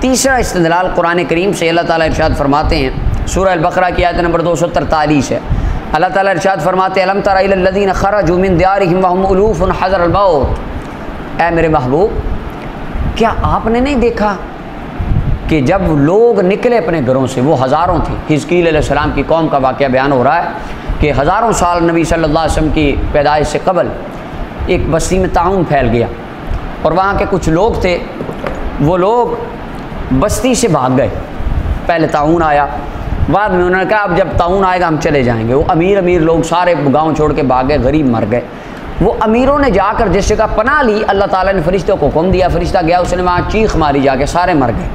تیسرا استدلال قرآن کریم سے اللہ تعالیٰ ارشاد فرماتے ہیں، سورہ البقرہ کی آیت نمبر 243 ہے۔ اللہ تعالیٰ ارشاد فرماتے ہیں الم تر الی الذین خرجوا من دیارہم وہم الوف حذر الموت، اے میرے محبوب کیا آپ نے نہیں دیکھا کہ جب لوگ نکلے اپنے گھروں سے، وہ ہزاروں تھے۔ حزقیل علیہ السلام کی قوم کا واقعہ بیان ہو رہا ہے کہ ہزاروں سال نبی صلی اللہ علیہ وسلم کی پیدائش سے قبل ایک بستی میں طاعون پھیل گیا، اور وہاں کے کچھ لوگ تھے، وہ لوگ بستی سے بھاگ گئے۔ پہلے طاعون آیا، بعد میں انہوں نے کہا اب جب طاعون آئے گا ہم چلے جائیں گے۔ وہ امیر لوگ سارے گاؤں چھوڑ کے بھاگ گئے، غریب مر گئے۔ وہ امیروں نے جا کر جس جگہ پناہ لی، اللہ تعالیٰ نے فرشتوں کو حکم دیا، فرشتہ گیا، اس نے وہاں چیخ ماری، جا کے سارے مر گئے۔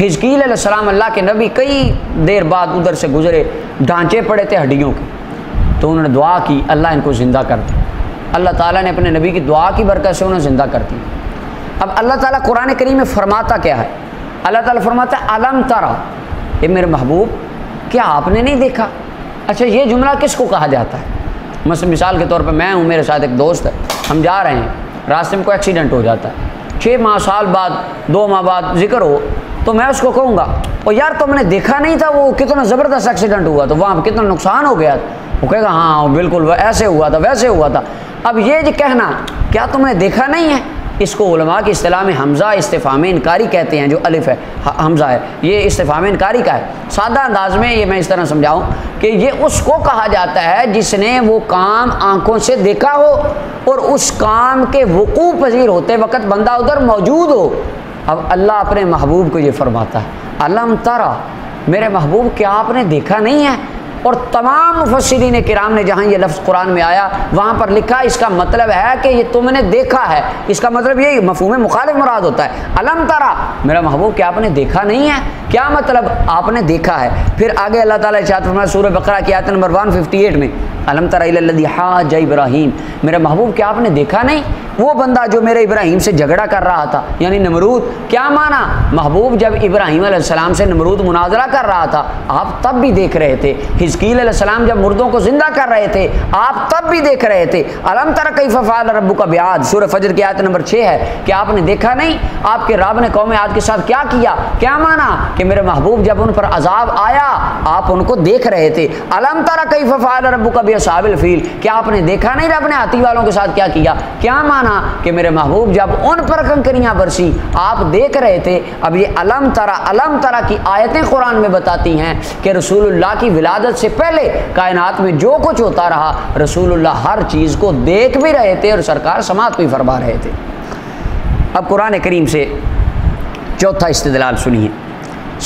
حزقیل علیہ السلام اللہ کے نبی کئی دیر بعد ادھر سے گزرے، ڈھانچے پڑے تھے ہڈیوں کے، تو انہوں نے دعا کی اللہ ان کو زندہ کر دے۔ اللہ تعالیٰ نے اپنے نبی کی دعا کی برکت سے انہیں زندہ کر دیا۔ اب اللہ تعالیٰ قرآن کریم میں فرماتا کیا ہے؟ اللہ تعالیٰ فرماتا ہے الم ترا، یہ میرے محبوب کیا آپ نے نہیں دیکھا؟ اچھا یہ جملہ کس کو کہا جاتا ہے؟ مثال کے طور پہ میں ہوں، میرے ساتھ ایک دوست ہے، ہم جا رہے ہیں، راستے میں کوئی ایکسیڈنٹ ہو جاتا ہے، 6 ماہ سال بعد 2 ماہ بعد ذکر ہو، تو میں اس کو کہوں گا اور یار تم نے دیکھا نہیں تھا وہ کتنا زبردست ایکسیڈنٹ ہوا تو وہاں کتنا نقصان ہو گیا؟ وہ کہے گا ہاں بالکل ایسے ہوا تھا ویسے ہوا تھا۔ اب یہ جو کہنا کیا تم نے دیکھا نہیں ہے، اس کو علماء کی اصطلاح میں حمزہ استفہام انکاری کہتے ہیں۔ جو الف ہے حمزہ ہے، یہ استفہام انکاری کا ہے۔ سادہ انداز میں یہ میں اس طرح سمجھاؤں کہ یہ اس کو کہا جاتا ہے جس نے وہ کام آنکھوں سے دیکھا ہو اور اس کام کے وقوع پذیر ہوتے وقت بندہ ادھر موجود ہو۔ اب اللہ اپنے محبوب کو یہ فرماتا ہے الم ترا، میرے محبوب کیا آپ نے دیکھا نہیں ہے؟ اور تمام مفسرین کرام نے جہاں یہ لفظ قرآن میں آیا وہاں پر لکھا اس کا مطلب ہے کہ یہ تم نے دیکھا ہے، اس کا مطلب یہ مفہوم مخالف مراد ہوتا ہے۔ الم ترا، میرا محبوب کیا آپ نے دیکھا نہیں ہے؟ کیا مطلب آپ نے دیکھا ہے؟ پھر آگے اللہ تعالیٰ ارشاد فرمایا سورہ بقرہ کی آیت نمبر 158 میں الم تر الی الذی حاج ابراہیم، میرے محبوب کیا آپ نے دیکھا نہیں وہ بندہ جو میرے ابراہیم سے جھگڑا کر رہا تھا، یعنی نمرود۔ کیا مانا؟ محبوب جب ابراہیم علیہ السلام سے نمرود مناظرہ کر رہا تھا آپ تب بھی دیکھ رہے تھے، حزقیل علیہ السلام جب مردوں کو زندہ کر رہے تھے آپ تب بھی دیکھ رہے تھے۔ الم تر کیف فعل ربک بعاد، سورہ فجر کی آیت نمبر 6 ہے کہ آپ نے دیکھا نہیں آپ کے رب نے قوم عاد کے ساتھ کیا کیا؟ کیا مانا کہ میرے محبوب جب ان پر عذاب آیا آپ ان کو دیکھ رہے تھے۔ الم تر کیف فعل ربک باصحاب الفیل، کیا آپ نے دیکھا نہیں رب نے ہاتھی والوں کے ساتھ کیا کیا؟ کیا مانا کہ میرے محبوب جب ان پر کنکریاں برسی آپ دیکھ رہے تھے۔ اب یہ الم ترا کی آیتیں قرآن میں بتاتی ہیں کہ رسول اللہ کی ولادت سے پہلے کائنات میں جو کچھ ہوتا رہا رسول اللہ ہر چیز کو دیکھ بھی رہے تھے اور سرکار سماعت بھی فرما رہے تھے۔ اب قرآن کریم سے چوتھا استدلال سنیے،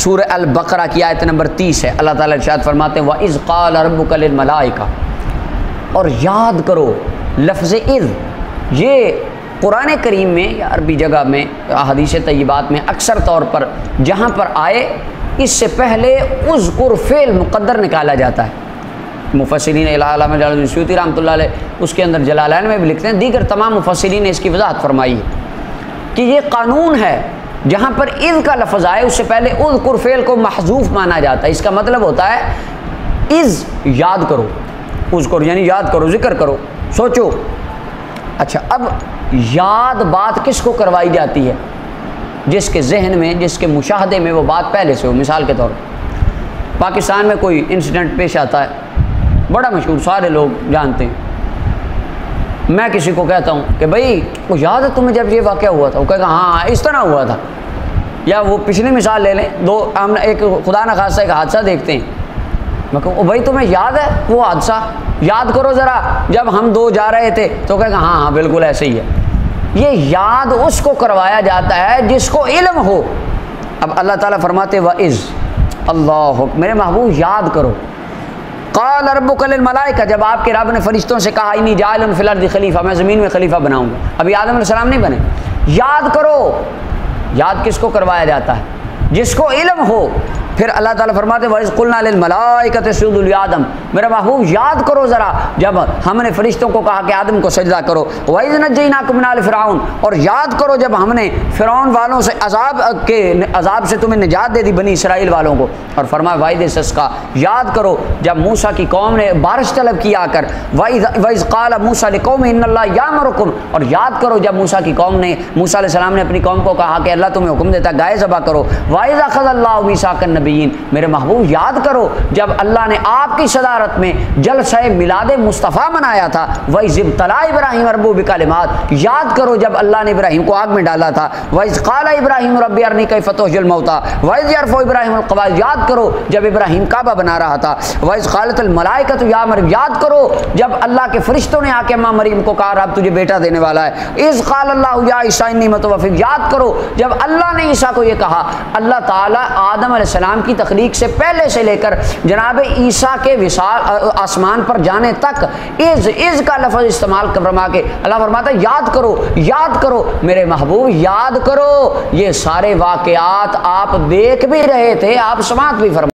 سورہ البقرہ کی آیت نمبر 30 ہے۔ اللہ تعالیٰ ارشاد فرماتے ہیں وَإِذْ قَالَ رَبُّكَ لِلْمَلَائِكَةِ، اور یاد کرو لفظ اذ، یہ قرآن کریم میں یا عربی جگہ میں احادیث طیبات میں اکثر طور پر جہاں پر آئے اس سے پہلے اذکر فعل مقدر نکالا جاتا ہے۔ مفسرین علامہ جلال الدین سیوطی رحمۃ اللہ علیہ اس کے اندر جلالین میں بھی لکھتے ہیں، دیگر تمام مفسرین نے اس کی وضاحت فرمائی ہے کہ یہ قانون ہے جہاں پر اذ کا لفظ آئے اس سے پہلے اذکر فعل کو محذوف مانا جاتا ہے۔ اس کا مطلب ہوتا ہے اذ یاد کرو، اذکر یعنی یاد کرو، ذکر کرو، سوچو۔ اچھا اب یاد بات کس کو کروائی جاتی ہے؟ جس کے ذہن میں جس کے مشاہدے میں وہ بات پہلے سے ہو۔ مثال کے طور پر پاکستان میں کوئی انسیڈنٹ پیش آتا ہے بڑا مشہور، سارے لوگ جانتے ہیں، میں کسی کو کہتا ہوں کہ بھائی وہ یاد ہے تمہیں جب یہ واقعہ ہوا تھا؟ وہ کہے گا ہاں اس طرح ہوا تھا۔ یا وہ پچھلی مثال لے لیں، ہم ایک خدا نخواستہ ایک حادثہ دیکھتے ہیں، میں کہوں بھائی تمہیں یاد ہے وہ حادثہ؟ یاد کرو ذرا جب ہم دو جا رہے تھے، تو کہے گا ہاں ہاں بالکل ایسے ہی ہے۔ یہ یاد اس کو کروایا جاتا ہے جس کو علم ہو۔ اب اللہ تعالیٰ فرماتے وَإِذْ، اللہ میرے محبوب یاد کرو، قَالَ رَبُّكَ لِلْمَلَائِكَةِ، جب آپ کے رب نے فرشتوں سے کہا اِنِّی جَاعِلٌ فِی الْأَرْضِ خلیفہ، میں زمین میں خلیفہ بناؤں گا۔ ابھی آدم علیہ السلام نہیں بنے۔ یاد کرو، یاد کس کو کروایا جاتا ہے؟ جس کو علم ہو۔ پھر اللہ تعالیٰ فرماتے وَإِذْ قُلْنَا لِلْمَلَائِكَةِ اسْجُدُوا لِآدَمَ، میرے محبوب یاد کرو ذرا جب ہم نے فرشتوں کو کہا کہ آدم کو سجدہ کرو، وَإِذْ نَجَّيْنَاكُم مِّنْ آلِ فِرْعَوْنَ، اور یاد کرو جب ہم نے فرعون والوں سے عذاب سے تمہیں نجات دے دی بنی اسرائیل والوں کو، اور فرمایا وعید استسقاء، یاد کرو جب موسیٰ کی قوم نے بارش طلب کی آ کر، وَإِذْ قَالَ مُوسَىٰ لِقَوْمِهِ إِنَّ اللَّهَ يَأْمُرُكُمْ، اور یاد کرو جب موسیٰ کی قوم نے، موسیٰ علیہ السلام نے اپنی قوم کو کہا کہ اللہ تمہیں حکم دیتا گائے ذبح کرو، وَإِذْ أَخَذَ اللَّهُ مِيثَاقَ النَّبِيِّينَ، میرے محبوب یاد کرو جب اللہ نے آپ کی صدارت میں جلسہ میلاد مصطفیٰ منایا تھا، وَإِذِ ابْتَلَىٰ إِبْرَاهِيمَ رَبُّهُ بِكَلِمَاتٍ، یاد کرو جب اللہ نے ابراہیم کو آگ میں ڈالا تھا، وَإِذْ قَالَ إِبْرَاهِيمُ رَبِّ أَرِنِي كَيْفَ تُحْيِي الْمَوْتَىٰ وَإِذْ يَرْفَعُ إِبْرَاهِيمُ الْقَوَاعِدَ، یاد کرو جب ابراہیم کعبہ بنا رہا تھا، وَإِذْ قَالَتِ الْمَلَائِكَةُ يَا مَرْيَمُ، یاد کرو جب اللہ کے فرشتوں نے آ کے ماں مریم کو کہا رب تجھے بیٹا دینے والا ہے، اِذْ قَالَ اللَّهُ يَا عِيسَىٰ إِنِّي مُتَوَفِّيكَ، یاد کرو جب اللہ نے عیسیٰ کو یہ کہا، اللہ تعالیٰ آدم علیہ السلام کی تخلیق سے پہلے سے لے کر جناب عیسیٰ کے وصال آسمان پر جانے تک از کا لفظ استعمال فرما کے اللہ فرماتا ہے یاد کرو میرے محبوب، یاد کرو، یہ سارے واقعات آپ دیکھ بھی رہے تھے، آپ سماعت بھی فرما